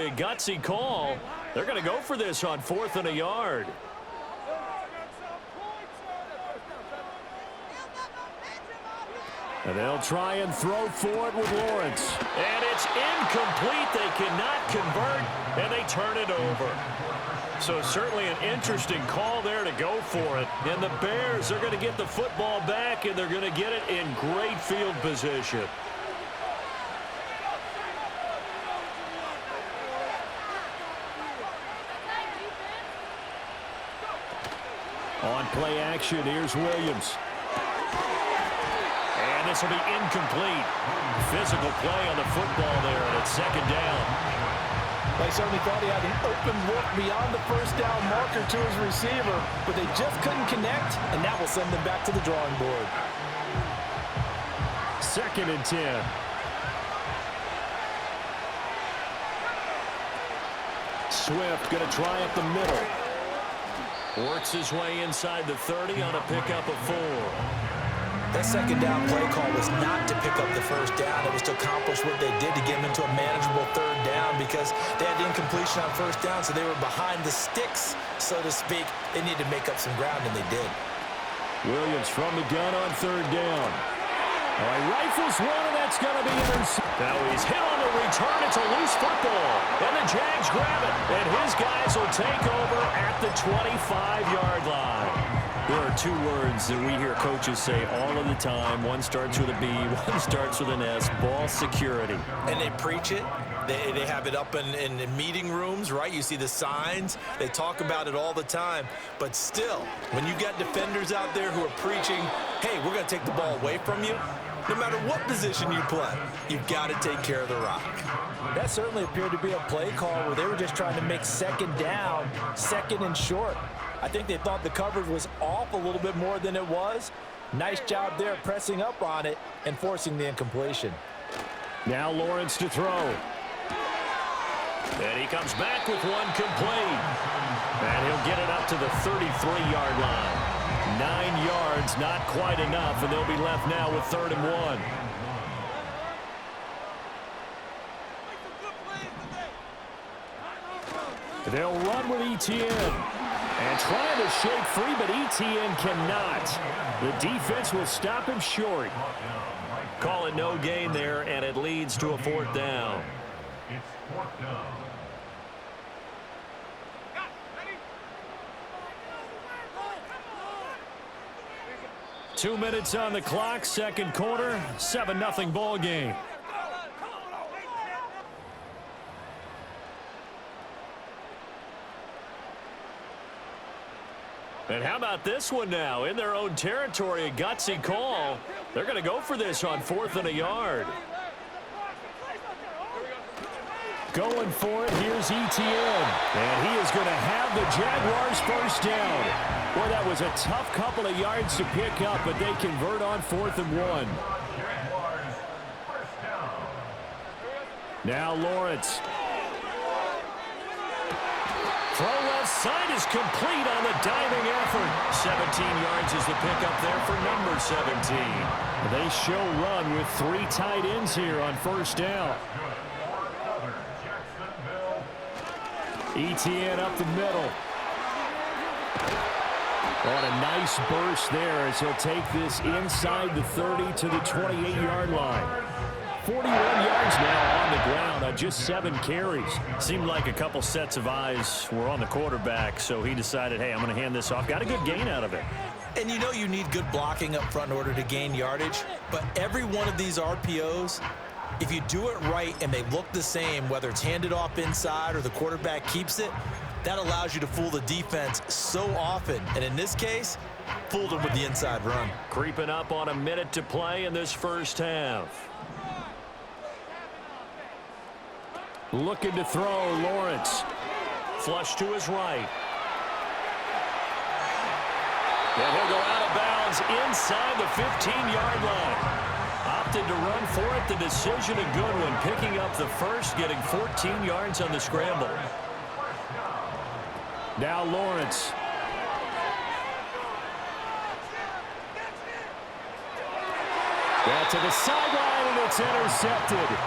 territory, a gutsy call. They're going to go for this on 4th and a yard. And they'll try and throw for it with Lawrence. And it's incomplete. They cannot convert, and they turn it over. So certainly an interesting call there to go for it. And the Bears are going to get the football back, and they're going to get it in great field position. On play action, here's Williams. And this will be incomplete. Physical play on the football there, and it's 2nd down. They certainly thought he had an open look beyond the 1st down marker to his receiver, but they just couldn't connect, and that will send them back to the drawing board. 2nd and 10. Swift going to try up the middle. Works his way inside the 30 on a pickup of 4. That 2nd down play call was not to pick up the 1st down. It was to accomplish what they did to get them into a manageable 3rd down because they had incompletion on 1st down, so they were behind the sticks, so to speak. They needed to make up some ground, and they did. Williams from the gun on 3rd down. All right, rifles one, and that's going to be intercepted. Now he's hit on the return. It's a loose football, and the Jags grab it, and his guys will take over at the 25-yard line. There are 2 words that we hear coaches say all of the time. One starts with a B, one starts with an S, ball security. And they preach it. They have it up in meeting rooms, right? You see the signs. They talk about it all the time. But still, when you got defenders out there who are preaching, hey, we're going to take the ball away from you, no matter what position you play, you've got to take care of the rock. That certainly appeared to be a play call where they were just trying to make 2nd down, 2nd and short. I think they thought the coverage was off a little bit more than it was. Nice job there pressing up on it and forcing the incompletion. Now Lawrence to throw. And he comes back with one complete. And he'll get it up to the 33-yard line. 9 yards, not quite enough, and they'll be left now with 3rd and 1. They'll run with Etienne. And trying to shake free, but Etienne cannot. The defense will stop him short. Call it no gain there, and it leads to a 4th down. It's 4th down. Two minutes on the clock, 2nd quarter, 7-0 ball game. And how about this one now? In their own territory, a gutsy call. They're going to go for this on 4th and a yard. Going for it, here's Etienne. And he is going to have the Jaguars 1st down. Well, that was a tough couple of yards to pick up, but they convert on 4th and 1. Now Lawrence. Throw left side is complete on the diving effort. 17 yards is the pickup there for number 17. They show run with 3 tight ends here on 1st down. Etienne up the middle. On a nice burst there as he'll take this inside the 30 to the 28-yard line. 41 yards now on the ground on just 7 carries. Seemed like a couple sets of eyes were on the quarterback, so he decided, hey, I'm going to hand this off. Got a good gain out of it. And you know you need good blocking up front in order to gain yardage, but every one of these RPOs, if you do it right and they look the same, whether it's handed off inside or the quarterback keeps it, that allows you to fool the defense so often. And in this case, fooled them with the inside run. Creeping up on a minute to play in this first half. Looking to throw, Lawrence. Flush to his right. And he'll go out of bounds inside the 15-yard line. Opted to run for it. The decision a good one. Picking up the first, getting 14 yards on the scramble. Now Lawrence. Got to the sideline, and it's intercepted.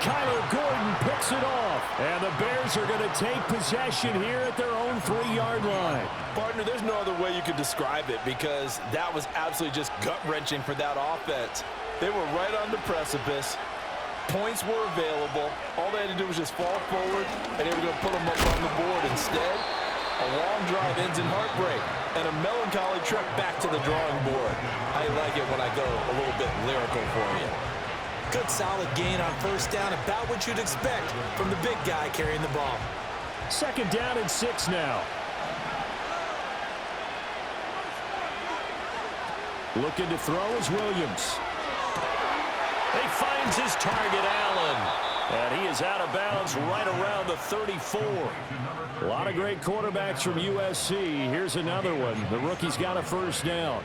Kyler Gordon picks it off. And the Bears are going to take possession here at their own 3-yard line. Partner, there's no other way you could describe it because that was absolutely just gut-wrenching for that offense. They were right on the precipice. Points were available. All they had to do was just fall forward, and they were going to put them up on the board. Instead, a long drive ends in heartbreak and a melancholy trip back to the drawing board. I like it when I go a little bit lyrical for you. Good solid gain on first down, about what you'd expect from the big guy carrying the ball. 2nd down and 6 now. Looking to throw is Williams. He finds his target, Allen. And he is out of bounds right around the 34. A lot of great quarterbacks from USC. Here's another one. The rookie's got a first down.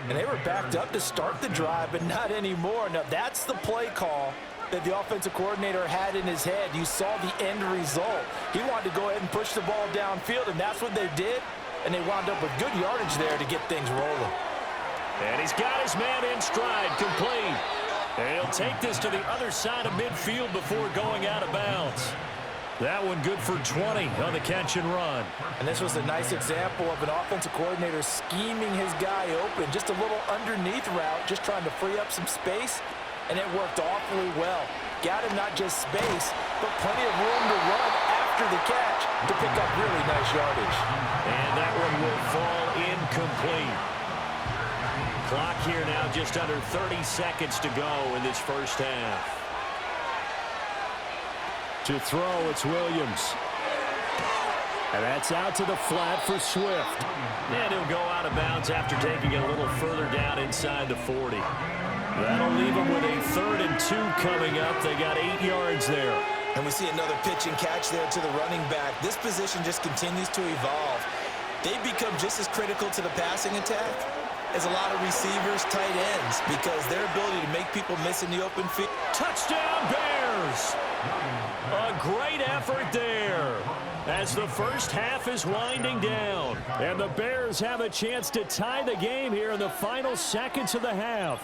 And they were backed up to start the drive, but not anymore. Now, that's the play call that the offensive coordinator had in his head. You saw the end result. He wanted to go ahead and push the ball downfield, and that's what they did. And they wound up with good yardage there to get things rolling. And he's got his man in stride, complete. And he'll take this to the other side of midfield before going out of bounds. That one good for 20 on the catch and run. And this was a nice example of an offensive coordinator scheming his guy open. Just a little underneath route, just trying to free up some space. And it worked awfully well. Got him not just space, but plenty of room to run after the catch to pick up really nice yardage. And that one will fall incomplete. Clock here now just under 30 seconds to go in this first half. To throw, it's Williams. And that's out to the flat for Swift. And he'll go out of bounds after taking it a little further down inside the 40. That'll leave them with a 3rd and 2 coming up. They got 8 yards there. And we see another pitch and catch there to the running back. This position just continues to evolve. They become just as critical to the passing attack as a lot of receivers, tight ends, because their ability to make people miss in the open field. Touchdown, Bears! A great effort there as the first half is winding down. And the Bears have a chance to tie the game here in the final seconds of the half.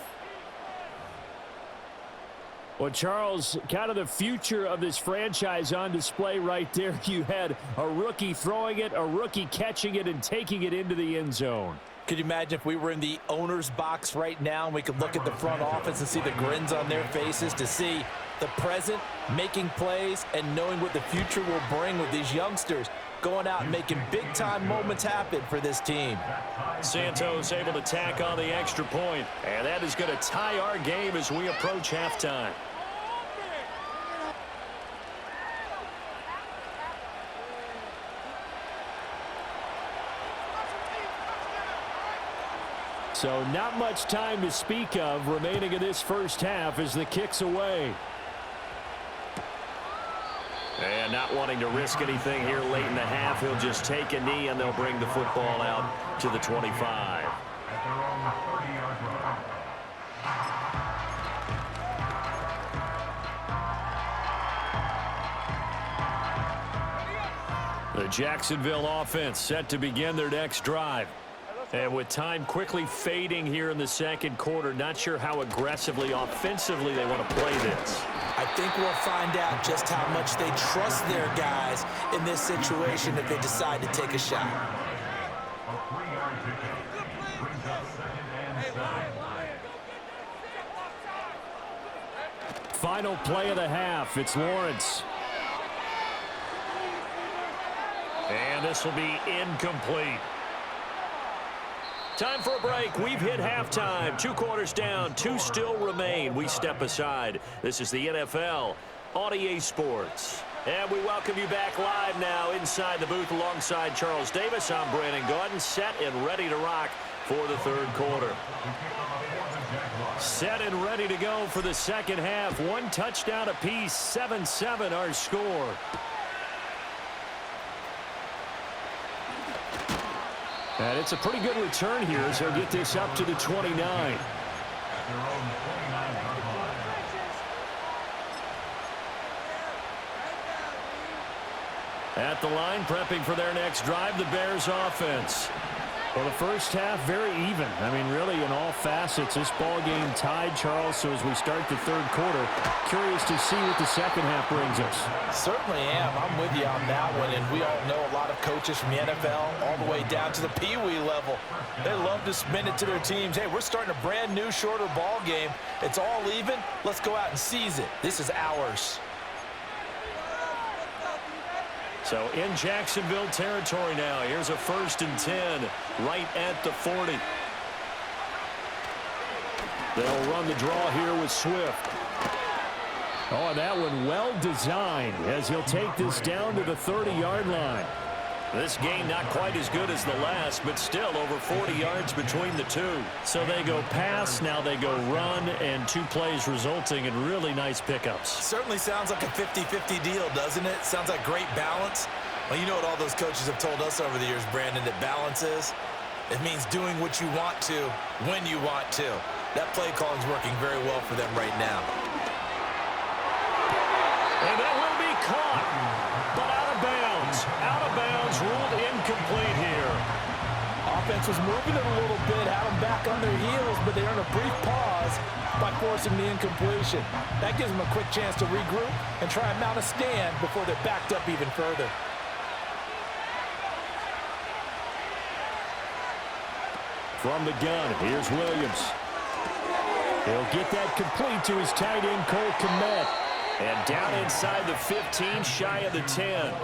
Well, Charles, kind of the future of this franchise on display right there. You had a rookie throwing it, a rookie catching it, and taking it into the end zone. Could you imagine if we were in the owner's box right now and we could look at the front office and see the grins on their faces, to see the present making plays and knowing what the future will bring with these youngsters going out and making big-time moments happen for this team. Santos able to tack on the extra point, and that is going to tie our game as we approach halftime. So not much time to speak of remaining in this first half as the kick's away. And not wanting to risk anything here late in the half, he'll just take a knee and they'll bring the football out to the 25. The Jacksonville offense set to begin their next drive. And with time quickly fading here in the second quarter, not sure how aggressively, offensively they want to play this. I think we'll find out just how much they trust their guys in this situation if they decide to take a shot. Final play of the half, it's Lawrence. And this will be incomplete. Time for a break. We've hit halftime. 2 quarters down, 2 still remain. We step aside. This is the NFL on EA Sports. And we welcome you back live now inside the booth alongside Charles Davis. I'm Brandon Gaudin, set and ready to rock for the third quarter. Set and ready to go for the second half. 1 touchdown apiece, 7-7 our score. And it's a pretty good return here as they'll get this up to the 29. At the line, prepping for their next drive, the Bears offense. Well, the first half, very even. I mean, really, in all facets, this ball game tied, Charles. So as we start the third quarter, curious to see what the second half brings us. Certainly am. I'm with you on that one. And we all know a lot of coaches from the NFL all the way down to the Pee-wee level. They love to spin it to their teams. Hey, we're starting a brand new, shorter ball game. It's all even. Let's go out and seize it. This is ours. So in Jacksonville territory now. Here's a 1st and 10 right at the 40. They'll run the draw here with Swift. Oh, and that one well designed as he'll take this down to the 30-yard line. This game not quite as good as the last, but still over 40 yards between the two. So they go pass, now they go run, and 2 plays resulting in really nice pickups. Certainly sounds like a 50-50 deal, doesn't it? Sounds like great balance. Well, you know what all those coaches have told us over the years, Brandon, that balance is? It means doing what you want to, when you want to. That play calling is working very well for them right now. And that will be caught, but out of bounds. Out of bounds, ruled incomplete here. Offense was moving it a little bit, had them back on their heels, but they earned a brief pause by forcing the incompletion. That gives them a quick chance to regroup and try and mount a stand before they're backed up even further. From the gun, here's Williams. He'll get that complete to his tight end, Cole Kmet. And down inside the 15, shy of the 10.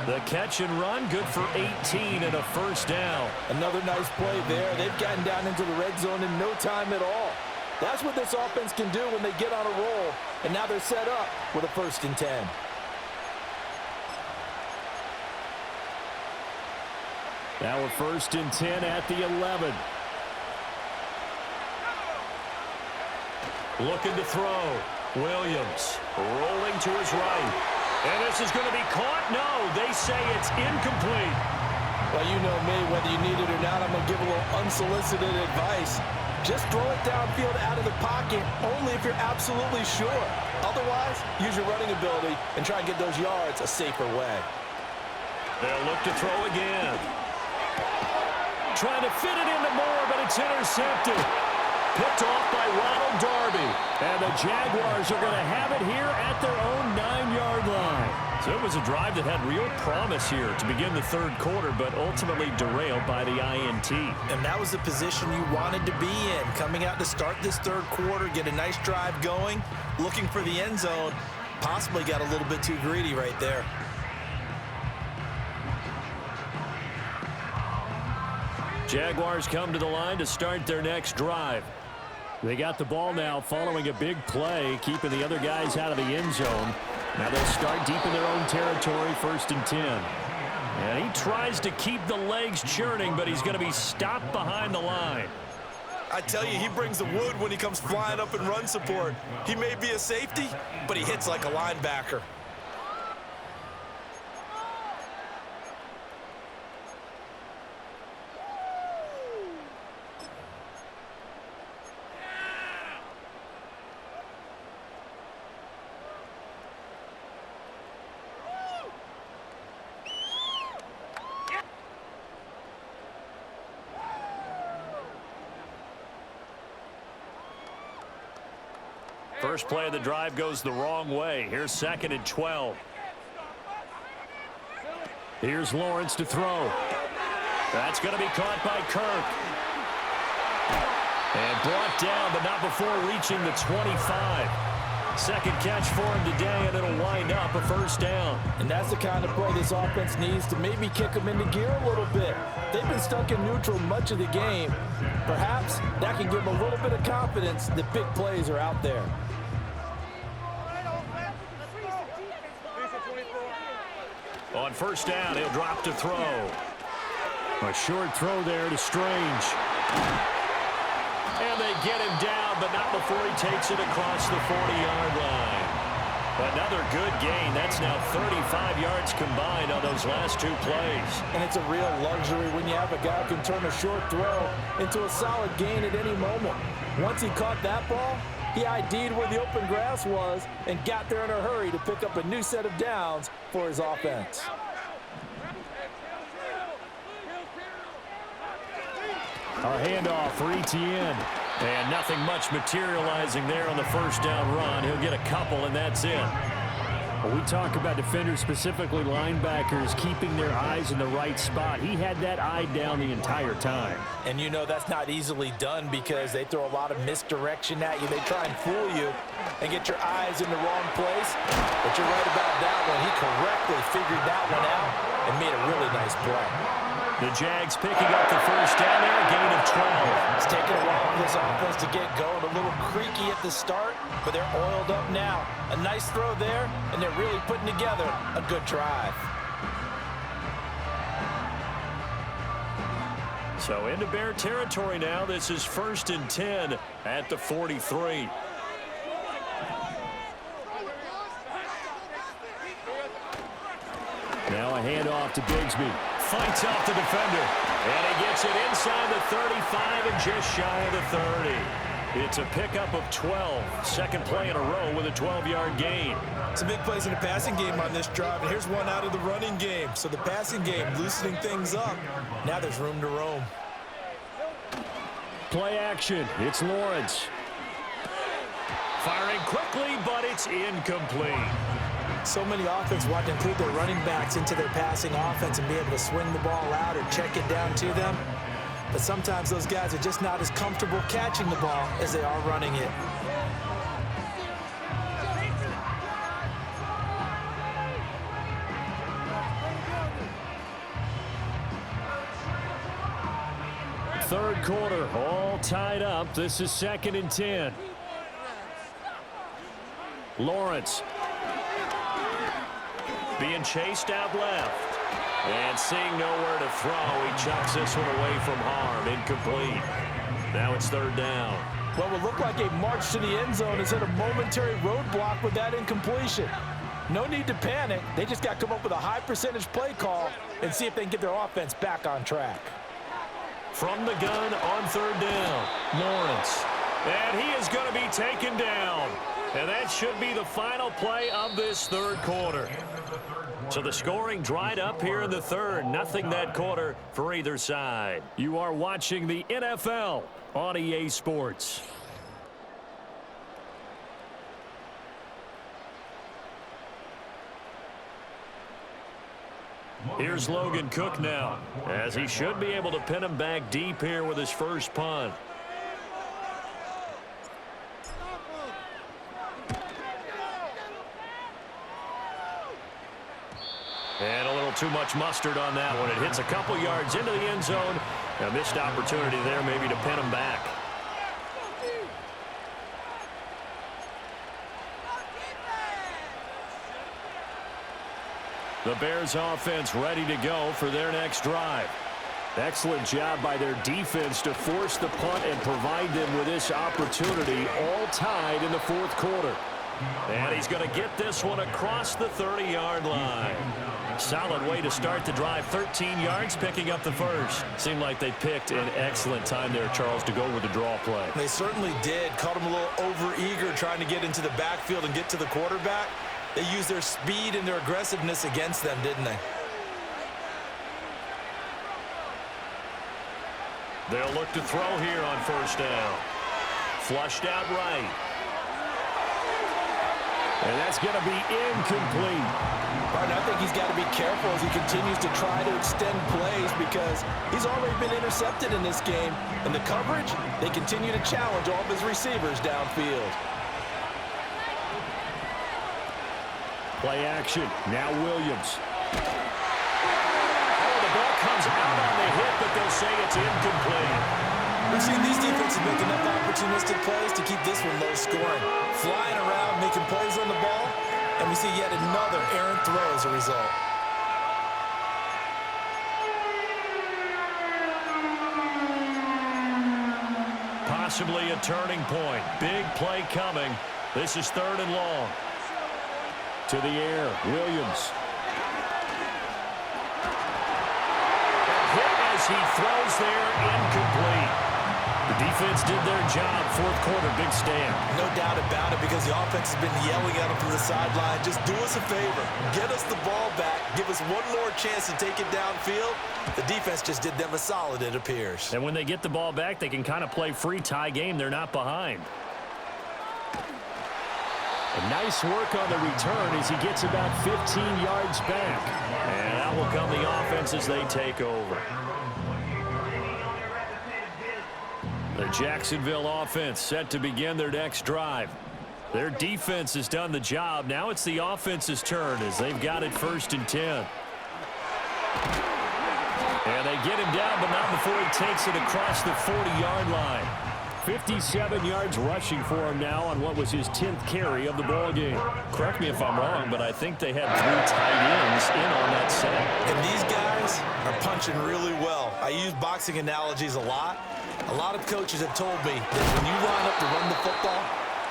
The catch and run, good for 18 and a 1st down. Another nice play there. They've gotten down into the red zone in no time at all. That's what this offense can do when they get on a roll. And now they're set up with a 1st and 10. Now a 1st and 10 at the 11. Looking to throw. Williams rolling to his right. And this is going to be caught? No, they say it's incomplete. Well, you know me, whether you need it or not, I'm going to give a little unsolicited advice. Just throw it downfield out of the pocket only if you're absolutely sure. Otherwise, use your running ability and try and get those yards a safer way. They'll look to throw again. Trying to fit it into Moore, but it's intercepted. Picked off by Ronald Darby. And the Jaguars are going to have it here at their own 9-yard line. So it was a drive that had real promise here to begin the third quarter, but ultimately derailed by the INT. And that was the position you wanted to be in. Coming out to start this third quarter, get a nice drive going, looking for the end zone. Possibly got a little bit too greedy right there. Jaguars come to the line to start their next drive. They got the ball now following a big play, keeping the other guys out of the end zone. Now they'll start deep in their own territory, 1st and 10. And he tries to keep the legs churning, but he's going to be stopped behind the line. I tell you, he brings the wood when he comes flying up in run support. He may be a safety, but he hits like a linebacker. First play of the drive goes the wrong way. Here's 2nd and 12. Here's Lawrence to throw. That's going to be caught by Kirk. And brought down, but not before reaching the 25. Second catch for him today, and it'll wind up a 1st down. And that's the kind of play this offense needs to maybe kick them into gear a little bit. They've been stuck in neutral much of the game. Perhaps that can give them a little bit of confidence that big plays are out there. On 1st down, he'll drop to throw. A short throw there to Strange. And they get him down, but not before he takes it across the 40-yard line. Another good gain. That's now 35 yards combined on those last 2 plays. And it's a real luxury when you have a guy who can turn a short throw into a solid gain at any moment. Once he caught that ball, he ID'd where the open grass was and got there in a hurry to pick up a new set of downs for his offense. A handoff for Etienne. And nothing much materializing there on the first down run. He'll get a couple, and that's it. When we talk about defenders, specifically linebackers, keeping their eyes in the right spot, he had that eye down the entire time. And you know that's not easily done because they throw a lot of misdirection at you. They try and fool you and get your eyes in the wrong place. But you're right about that one. He correctly figured that one out and made a really nice play. The Jags picking up the first down there, a gain of 12. It's taken a while for this offense to get going. A little creaky at the start, but they're oiled up now. A nice throw there, and they're really putting together a good drive. So into Bear territory now. This is 1st and 10 at the 43. Now a handoff to Bigsby. Fights off the defender. And he gets it inside the 35 and just shy of the 30. It's a pickup of 12. Second play in a row with a 12-yard gain. Some big plays in the passing game on this drive, and here's one out of the running game. So the passing game loosening things up. Now there's room to roam. Play action. It's Lawrence. Firing quickly, but it's incomplete. So many offenses want to include their running backs into their passing offense and be able to swing the ball out or check it down to them. But sometimes those guys are just not as comfortable catching the ball as they are running it. Third quarter, all tied up. This is 2nd and 10. Lawrence. Being chased out left. And seeing nowhere to throw, he chucks this one away from harm. Incomplete. Now it's 3rd down. What would look like a march to the end zone is at a momentary roadblock with that incompletion. No need to panic. They just got to come up with a high percentage play call and see if they can get their offense back on track. From the gun on 3rd down, Lawrence. And he is going to be taken down. And that should be the final play of this 3rd quarter. So the scoring dried up here in the 3rd. Nothing that quarter for either side. You are watching the NFL on EA Sports. Here's Logan Cook now, as he should be able to pin him back deep here with his first punt. And a little too much mustard on that one. It hits a couple yards into the end zone. A missed opportunity there maybe to pin him back. The Bears offense ready to go for their next drive. Excellent job by their defense to force the punt and provide them with this opportunity, all tied in the 4th quarter. And he's going to get this one across the 30-yard line. Solid way to start the drive. 13 yards, picking up the first. Seemed like they picked an excellent time there, Charles, to go with the draw play. They certainly did. Caught him a little over-eager trying to get into the backfield and get to the quarterback. They used their speed and their aggressiveness against them, didn't they? They'll look to throw here on 1st down. Flushed out right. And that's going to be incomplete. Martin, I think he's got to be careful as he continues to try to extend plays because he's already been intercepted in this game. And the coverage, they continue to challenge all of his receivers downfield. Play action. Now Williams. Oh, the ball comes out on the hit, but they'll say it's incomplete. We've seen these defenses make enough opportunistic plays to keep this one low scoring. Flying around, making plays on the ball, and we see yet another errant throw as a result. Possibly a turning point. Big play coming. This is 3rd and long. To the air, Williams. Hit as he throws there, incomplete. The defense did their job. 4th quarter, big stand. No doubt about it because the offense has been yelling at him from the sideline. Just do us a favor. Get us the ball back. give us one more chance to take it downfield. The defense just did them a solid, it appears. And when they get the ball back, they can kind of play free tie game. They're not behind. And nice work on the return as he gets about 15 yards back. And out will come the offense as they take over. The Jacksonville offense set to begin their next drive. Their defense has done the job. Now it's the offense's turn as they've got it 1st and 10. And they get him down, but not before he takes it across the 40-yard line. 57 yards rushing for him now on what was his 10th carry of the ball game. Correct me if I'm wrong, but I think they had 3 tight ends in on that set. And these guys are punching really well. I use boxing analogies a lot. A lot of coaches have told me that when you line up to run the football,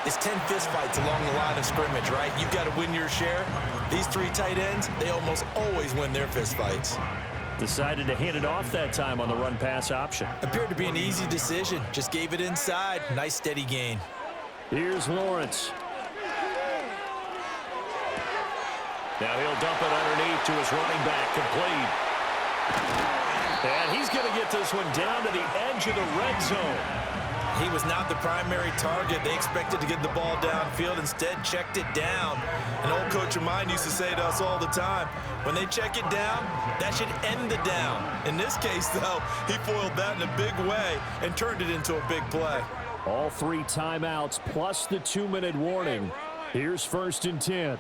it's 10 fistfights along the line of scrimmage, right? You've got to win your share. These 3 tight ends, they almost always win their fistfights. Decided to hand it off that time on the run-pass option. Appeared to be an easy decision. Just gave it inside. Nice, steady gain. Here's Lawrence. Now he'll dump it underneath to his running back, complete. And he's going to get this one down to the edge of the red zone. He was not the primary target. They expected to get the ball downfield. Instead, checked it down. An old coach of mine used to say to us all the time, when they check it down, that should end the down. In this case, though, he foiled that in a big way and turned it into a big play. All 3 timeouts plus the 2-minute warning. Here's 1st and 10.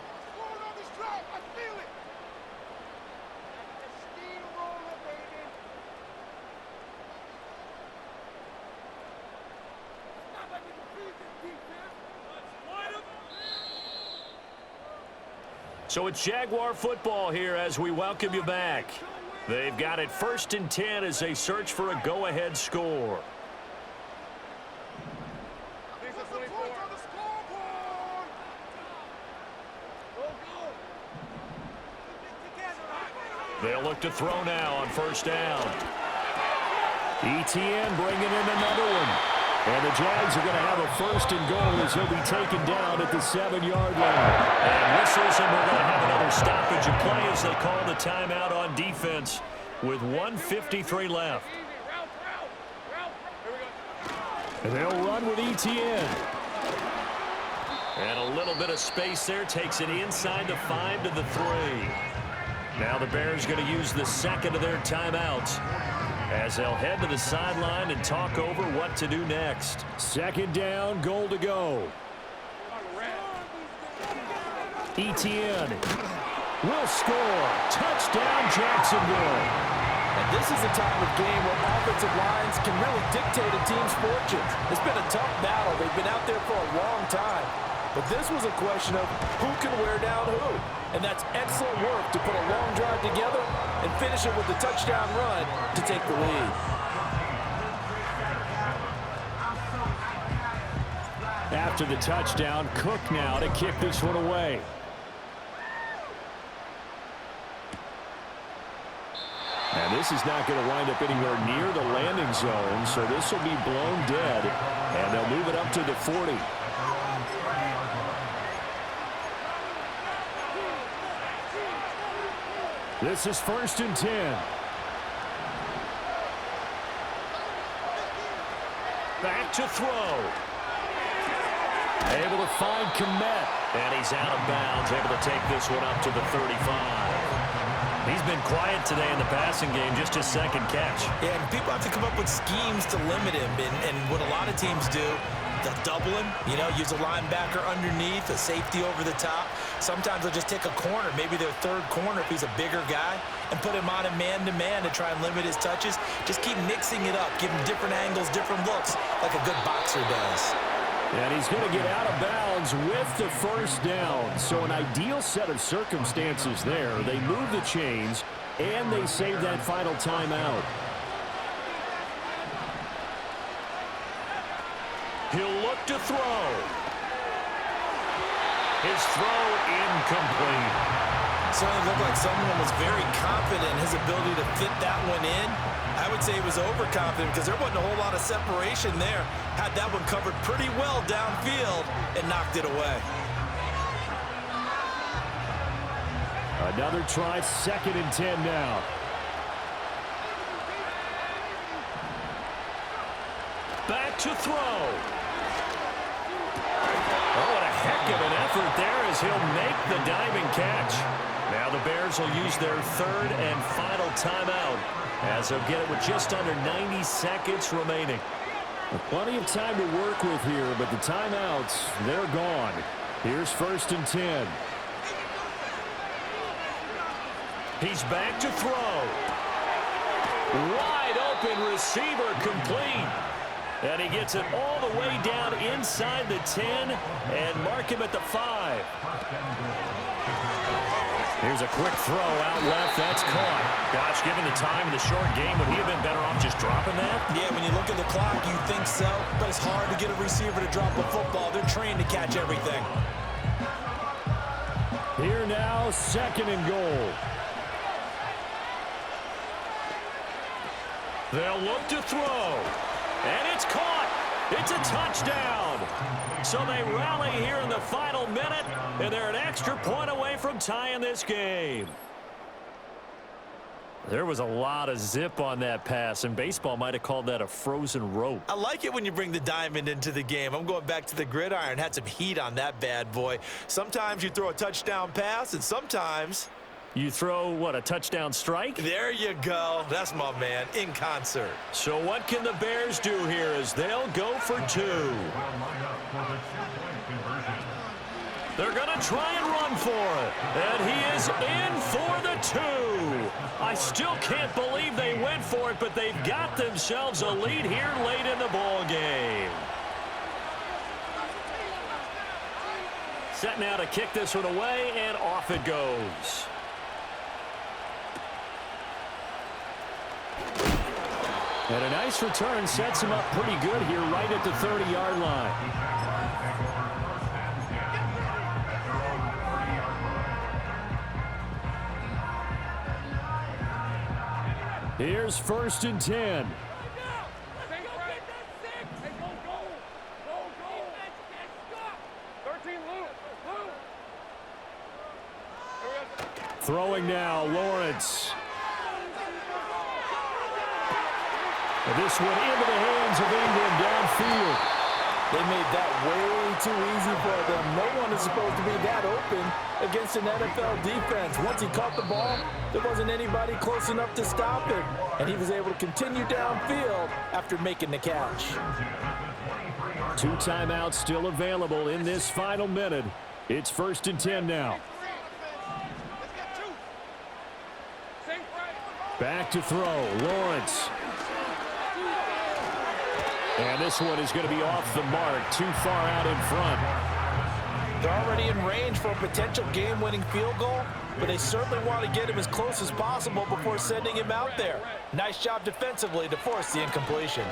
So it's Jaguar football here as we welcome you back. They've got it 1st and 10 as they search for a go-ahead score. They'll look to throw now on 1st down. ETN bringing in another one. And the Jags are going to have a 1st and goal as he'll be taken down at the 7-yard line. And whistles, and we're going to have another stoppage of play as they call the timeout on defense with 1:53 left. And they'll run with ETN. And a little bit of space there, takes it inside the 5 to the 3. Now the Bears going to use the 2nd of their timeouts as they'll head to the sideline and talk over what to do next. 2nd down, goal to go. ETN will score. Touchdown, Jacksonville. And this is a time of game where offensive lines can really dictate a team's fortunes. It's been a tough battle. They've been out there for a long time. But this was a question of who can wear down who. And that's excellent work to put a long drive together and finish it with a touchdown run to take the lead. After the touchdown, Cook now to kick this one away. And this is not going to wind up anywhere near the landing zone, so this will be blown dead, and they'll move it up to the 40. This is 1st and 10. Back to throw. Able to find Kmet. And he's out of bounds, able to take this one up to the 35. He's been quiet today in the passing game, just his 2nd catch. Yeah, and people have to come up with schemes to limit him. And what a lot of teams do, they'll double him, use a linebacker underneath, a safety over the top. Sometimes they'll just take a corner, maybe their 3rd corner if he's a bigger guy, and put him on a man-to-man to try and limit his touches. Just keep mixing it up, give him different angles, different looks, like a good boxer does. And he's going to get out of bounds with the 1st down. So an ideal set of circumstances there. They move the chains, and they save that final timeout. He'll look to throw. His throw incomplete. Certainly looked like someone was very confident in his ability to fit that one in. I would say he was overconfident because there wasn't a whole lot of separation there. Had that one covered pretty well downfield and knocked it away. Another try, 2nd and 10 now. Back to throw. Oh, what a heck of an effort there as he'll make the diving catch. Now the Bears will use their 3rd and final timeout as they'll get it with just under 90 seconds remaining. Plenty of time to work with here, but the timeouts, they're gone. Here's 1st and 10. He's back to throw. Wide open receiver complete. And he gets it all the way down inside the 10 and mark him at the 5. Here's a quick throw out left. That's caught. Gosh, given the time in the short game, would he have been better off just dropping that? Yeah, when you look at the clock, you think so. But it's hard to get a receiver to drop a football. They're trained to catch everything. Here now, 2nd and goal. They'll look to throw. And it's caught. It's a touchdown. So they rally here in the final minute, and they're an extra point away from tying this game. There was a lot of zip on that pass, and baseball might have called that a frozen rope. I like it when you bring the diamond into the game. I'm going back to the gridiron. Had some heat on that bad boy. Sometimes you throw a touchdown pass, and sometimes you throw, what, a touchdown strike? There you go. That's my man, in concert. So what can the Bears do here as they'll go for 2? They're going to try and run for it. And he is in for the 2. I still can't believe they went for it, but they've got themselves a lead here late in the ball game. Set now to kick this one away, and off it goes. And a nice return sets him up pretty good here right at the 30-yard line. Here's 1st and 10. Throwing now, Lawrence. This one into the hands of Ingram downfield. They made that way too easy for them. No one is supposed to be that open against an NFL defense. Once he caught the ball, there wasn't anybody close enough to stop him. And he was able to continue downfield after making the catch. 2 timeouts still available in this final minute. It's 1st and 10 now. Back to throw, Lawrence. And this one is going to be off the mark, too far out in front. They're already in range for a potential game-winning field goal, but they certainly want to get him as close as possible before sending him out there. Nice job defensively to force the incompletion.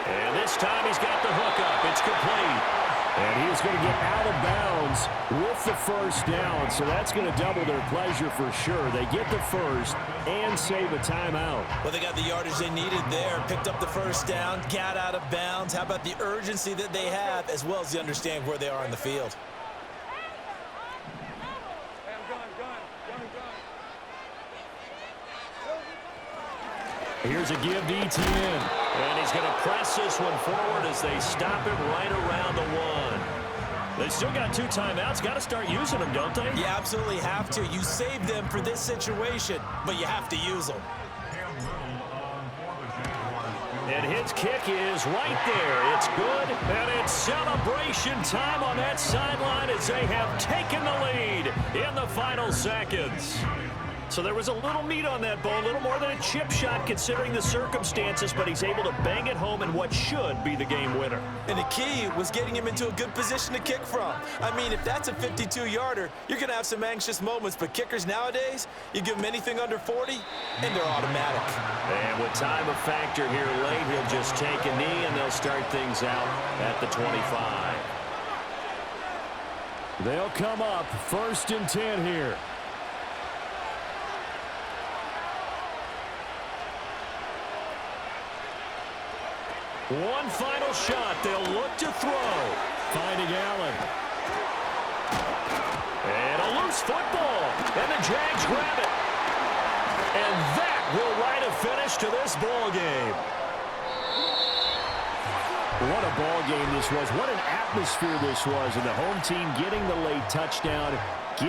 And this time he's got the hook up. It's complete. And he is going to get out of bounds with the 1st down, so that's going to double their pleasure for sure. They get the 1st and save a timeout. Well, they got the yardage they needed there, picked up the 1st down, got out of bounds. How about the urgency that they have, as well as the understanding where they are in the field? Here's a give to Etienne. And he's going to press this one forward as they stop it right around the 1. They still got 2 timeouts. Got to start using them, don't they? You absolutely have to. You save them for this situation, but you have to use them. And his kick is right there. It's good, and it's celebration time on that sideline as they have taken the lead in the final seconds. So there was a little meat on that ball, a little more than a chip shot considering the circumstances, but he's able to bang it home in what should be the game winner. And the key was getting him into a good position to kick from. I mean, if that's a 52-yarder, you're going to have some anxious moments, but kickers nowadays, you give them anything under 40, and they're automatic. And with time a factor here late, he'll just take a knee, and they'll start things out at the 25. They'll come up 1st and 10 here. One final shot. They'll look to throw. Finding Allen. loose football. And the Jags grab it. And that will write a finish to this ball game. What a ball game this was. What an atmosphere this was. And the home team getting the late touchdown.